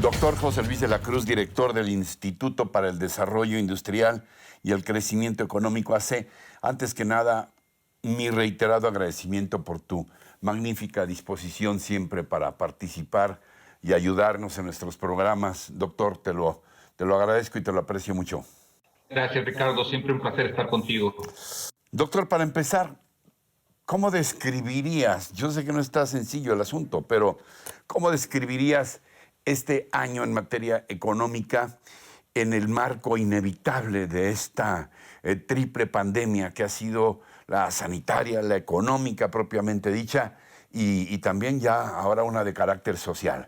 Doctor José Luis de la Cruz, director del Instituto para el Desarrollo Industrial y el Crecimiento Económico AC, antes que nada, mi reiterado agradecimiento por tu magnífica disposición siempre para participar y ayudarnos en nuestros programas. Doctor, te lo agradezco y te lo aprecio mucho. Gracias, Ricardo. Siempre un placer estar contigo. Doctor, para empezar, ¿cómo describirías, yo sé que no está sencillo el asunto, pero ¿cómo describirías este año en materia económica en el marco inevitable de esta triple pandemia que ha sido la sanitaria, la económica propiamente dicha y también ya ahora una de carácter social?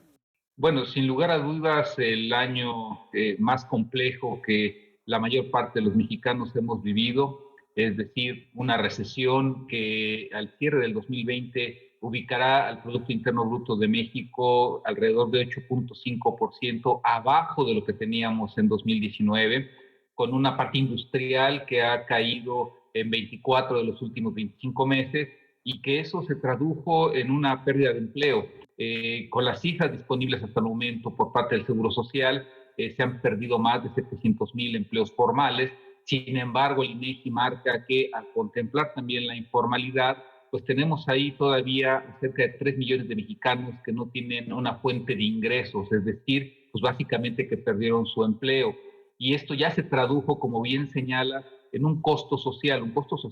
Bueno, sin lugar a dudas, el año más complejo que la mayor parte de los mexicanos hemos vivido, es decir, una recesión que al cierre del 2020 ubicará al Producto Interno Bruto de México alrededor de 8.5% abajo de lo que teníamos en 2019, con una parte industrial que ha caído en 24 de los últimos 25 meses y que eso se tradujo en una pérdida de empleo. Con las cifras disponibles hasta el momento por parte del Seguro Social, se han perdido más de 700,000 empleos formales. Sin embargo, el INEGI marca que al contemplar también la informalidad, pues tenemos ahí todavía cerca de 3 millones de mexicanos que no tienen una fuente de ingresos, es decir, pues básicamente que perdieron su empleo. Y esto ya se tradujo, como bien señala, en un costo social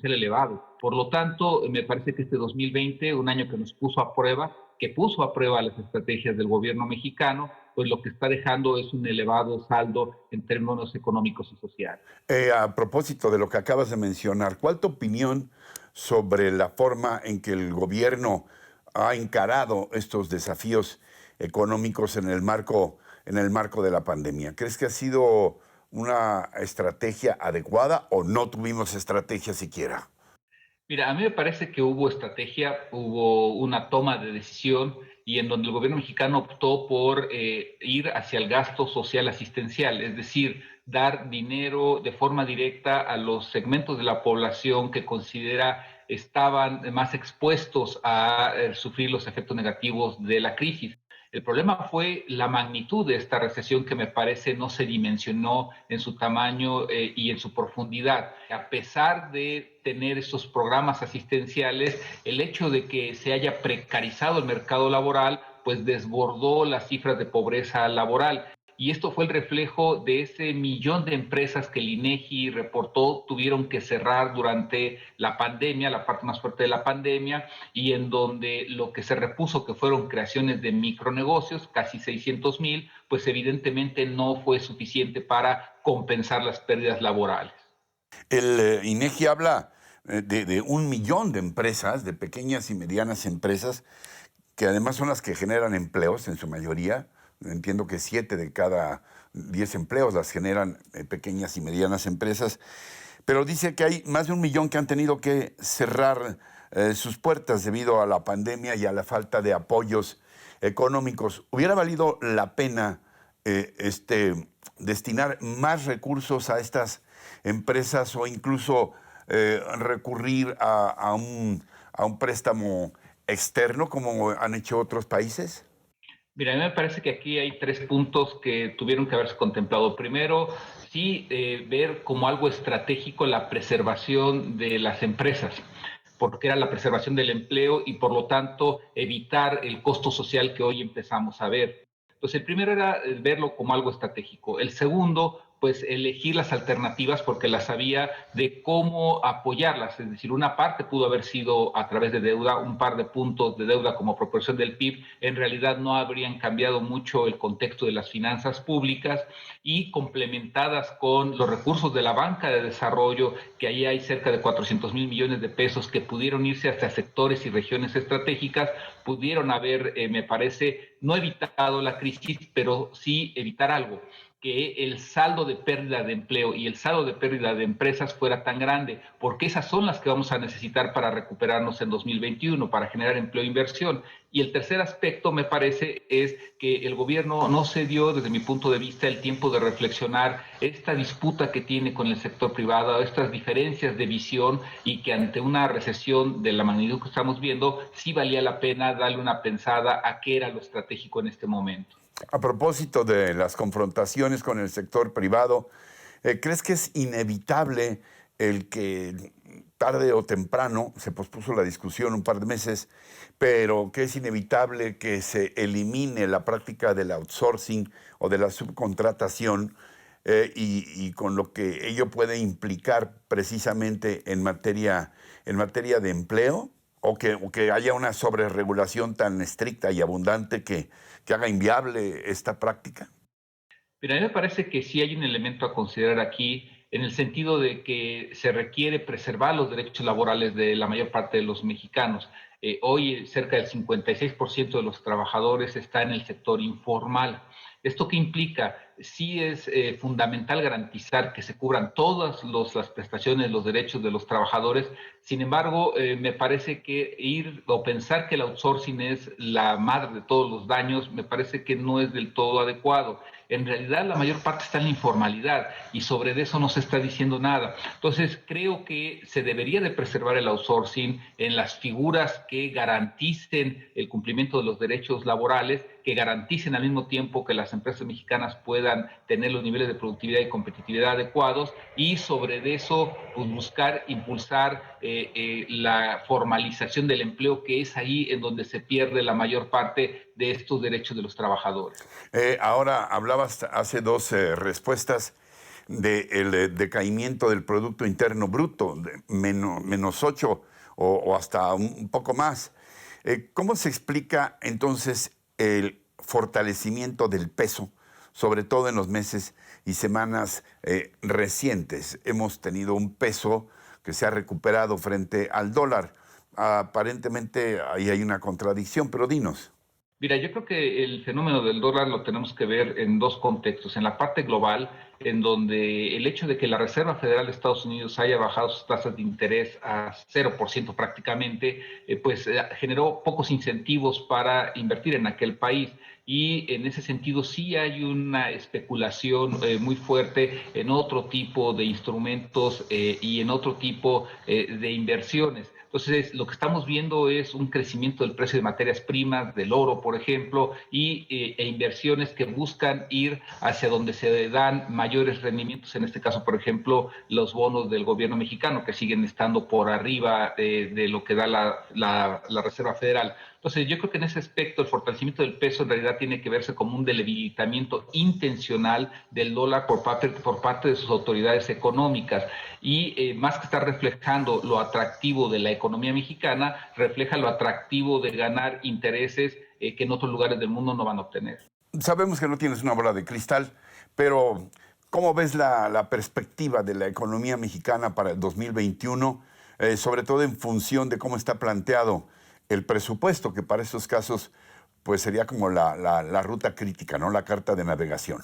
elevado. Por lo tanto, me parece que este 2020, un año que nos puso a prueba, que puso a prueba las estrategias del gobierno mexicano, pues lo que está dejando es un elevado saldo en términos económicos y sociales. A propósito de lo que acabas de mencionar, ¿cuál es tu opinión sobre la forma en que el gobierno ha encarado estos desafíos económicos en el marco de la pandemia? ¿Crees que ha sido una estrategia adecuada o no tuvimos estrategia siquiera? Mira, a mí me parece que hubo estrategia, hubo una toma de decisión y en donde el gobierno mexicano optó por ir hacia el gasto social asistencial, es decir, dar dinero de forma directa a los segmentos de la población que considera estaban más expuestos a sufrir los efectos negativos de la crisis. El problema fue la magnitud de esta recesión que me parece no se dimensionó en su tamaño y en su profundidad. A pesar de tener estos programas asistenciales, el hecho de que se haya precarizado el mercado laboral, pues desbordó las cifras de pobreza laboral. Y esto fue el reflejo de ese millón de empresas que el INEGI reportó tuvieron que cerrar durante la pandemia, la parte más fuerte de la pandemia, y en donde lo que se repuso que fueron creaciones de micronegocios, casi 600,000, pues evidentemente no fue suficiente para compensar las pérdidas laborales. El INEGI habla de 1 millón de empresas, de pequeñas y medianas empresas, que además son las que generan empleos en su mayoría. Entiendo que 7 de cada 10 empleos las generan pequeñas y medianas empresas, pero dice que hay más de 1 millón que han tenido que cerrar sus puertas debido a la pandemia y a la falta de apoyos económicos. ¿Hubiera valido la pena destinar más recursos a estas empresas o incluso recurrir a un préstamo externo como han hecho otros países? Mira, a mí me parece que aquí hay tres puntos que tuvieron que haberse contemplado. Primero, sí, ver como algo estratégico la preservación de las empresas, porque era la preservación del empleo y por lo tanto evitar el costo social que hoy empezamos a ver. Entonces, el primero era verlo como algo estratégico. El segundo, pues elegir las alternativas porque las había de cómo apoyarlas. Es decir, una parte pudo haber sido a través de deuda, un par de puntos de deuda como proporción del PIB, en realidad no habrían cambiado mucho el contexto de las finanzas públicas y complementadas con los recursos de la banca de desarrollo, que ahí hay cerca de 400,000 millones de pesos que pudieron irse hasta sectores y regiones estratégicas, pudieron haber, me parece, no evitado la crisis, pero sí evitar algo, que el saldo de pérdida de empleo y el saldo de pérdida de empresas fuera tan grande, porque esas son las que vamos a necesitar para recuperarnos en 2021, para generar empleo e inversión. Y el tercer aspecto, me parece, es que el gobierno no se dio, desde mi punto de vista, el tiempo de reflexionar esta disputa que tiene con el sector privado, estas diferencias de visión y que ante una recesión de la magnitud que estamos viendo, sí valía la pena darle una pensada a qué era lo estratégico en este momento. A propósito de las confrontaciones con el sector privado, ¿crees que es inevitable el que tarde o temprano, se pospuso la discusión un par de meses, pero que es inevitable que se elimine la práctica del outsourcing o de la subcontratación y con lo que ello puede implicar precisamente en materia de empleo? O que haya una sobreregulación tan estricta y abundante que haga inviable esta práctica? Mira, a mí me parece que sí hay un elemento a considerar aquí en el sentido de que se requiere preservar los derechos laborales de la mayor parte de los mexicanos. Hoy cerca del 56% de los trabajadores está en el sector informal. ¿Esto qué implica? Sí es fundamental garantizar que se cubran todas las prestaciones, los derechos de los trabajadores. Sin embargo, me parece que ir o pensar que el outsourcing es la madre de todos los daños, me parece que no es del todo adecuado. En realidad la mayor parte está en la informalidad y sobre eso no se está diciendo nada. Entonces creo que se debería de preservar el outsourcing en las figuras que garanticen el cumplimiento de los derechos laborales, que garanticen al mismo tiempo que las empresas mexicanas puedan tener los niveles de productividad y competitividad adecuados, y sobre eso pues, buscar impulsar la formalización del empleo, que es ahí en donde se pierde la mayor parte de estos derechos de los trabajadores. Ahora hablabas hace dos respuestas del decaimiento del Producto Interno Bruto, de menos 8 o hasta un poco más. ¿Cómo se explica entonces el fortalecimiento del peso, sobre todo en los meses y semanas recientes? Hemos tenido un peso que se ha recuperado frente al dólar. Aparentemente ahí hay una contradicción, pero dinos. Mira, yo creo que el fenómeno del dólar lo tenemos que ver en dos contextos. En la parte global, en donde el hecho de que la Reserva Federal de Estados Unidos haya bajado sus tasas de interés a 0% prácticamente, generó pocos incentivos para invertir en aquel país. Y en ese sentido sí hay una especulación muy fuerte en otro tipo de instrumentos y en otro tipo de inversiones. Entonces, lo que estamos viendo es un crecimiento del precio de materias primas, del oro, por ejemplo, e inversiones que buscan ir hacia donde se dan mayores rendimientos, en este caso, por ejemplo, los bonos del gobierno mexicano, que siguen estando por arriba de lo que da la Reserva Federal. Entonces, yo creo que en ese aspecto el fortalecimiento del peso en realidad tiene que verse como un debilitamiento intencional del dólar por parte de sus autoridades económicas. Y más que estar reflejando lo atractivo de la economía mexicana, refleja lo atractivo de ganar intereses que en otros lugares del mundo no van a obtener. Sabemos que no tienes una bola de cristal, pero ¿cómo ves la perspectiva de la economía mexicana para el 2021, sobre todo en función de cómo está planteado el presupuesto, que para estos casos pues sería como la ruta crítica, ¿no? La carta de navegación?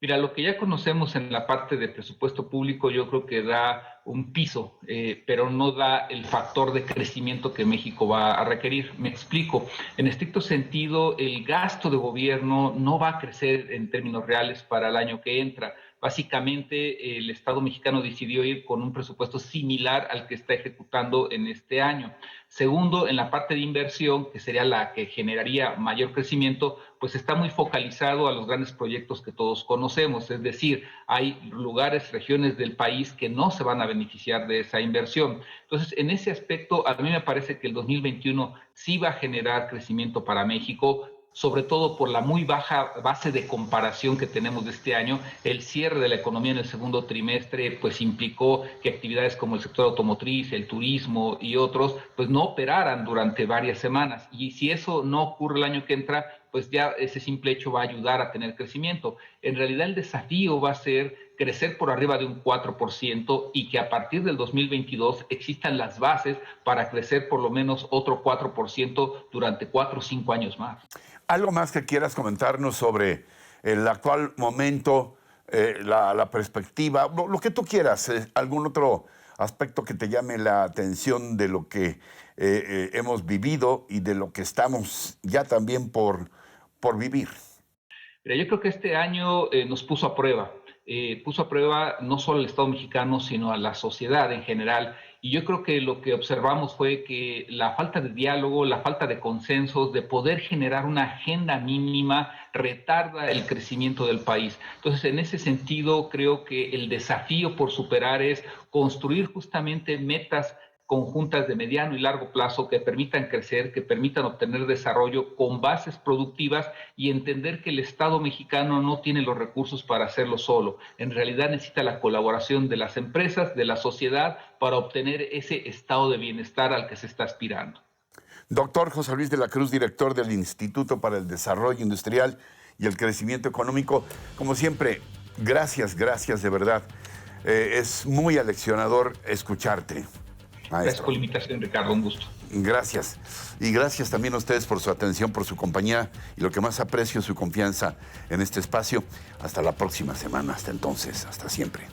Mira, lo que ya conocemos en la parte de presupuesto público yo creo que da un piso, pero no da el factor de crecimiento que México va a requerir. Me explico. En estricto sentido, el gasto de gobierno no va a crecer en términos reales para el año que entra. Básicamente, el Estado mexicano decidió ir con un presupuesto similar al que está ejecutando en este año. Segundo, en la parte de inversión, que sería la que generaría mayor crecimiento, pues está muy focalizado a los grandes proyectos que todos conocemos. Es decir, hay lugares, regiones del país que no se van a beneficiar de esa inversión. Entonces, en ese aspecto, a mí me parece que el 2021 sí va a generar crecimiento para México, sobre todo por la muy baja base de comparación que tenemos de este año. El cierre de la economía en el segundo trimestre pues implicó que actividades como el sector automotriz, el turismo y otros pues no operaran durante varias semanas, y si eso no ocurre el año que entra, pues ya ese simple hecho va a ayudar a tener crecimiento. En realidad el desafío va a ser crecer por arriba de un 4% y que a partir del 2022 existan las bases para crecer por lo menos otro 4% durante 4 o 5 años más. ¿Algo más que quieras comentarnos sobre el actual momento, la perspectiva, lo que tú quieras, algún otro aspecto que te llame la atención de lo que hemos vivido y de lo que estamos ya también por vivir? Mira, yo creo que este año nos puso a prueba no solo al Estado mexicano, sino a la sociedad en general. Y yo creo que lo que observamos fue que la falta de diálogo, la falta de consensos, de poder generar una agenda mínima, retarda el crecimiento del país. Entonces, en ese sentido, creo que el desafío por superar es construir justamente metas conjuntas de mediano y largo plazo que permitan crecer, que permitan obtener desarrollo con bases productivas y entender que el Estado mexicano no tiene los recursos para hacerlo solo. En realidad necesita la colaboración de las empresas, de la sociedad, para obtener ese estado de bienestar al que se está aspirando. Doctor José Luis de la Cruz, director del Instituto para el Desarrollo Industrial y el Crecimiento Económico, como siempre, gracias de verdad. Es muy aleccionador escucharte. Maestro. Gracias por la invitación, Ricardo, un gusto. Gracias. Y gracias también a ustedes por su atención, por su compañía y lo que más aprecio, su confianza en este espacio. Hasta la próxima semana. Hasta entonces. Hasta siempre.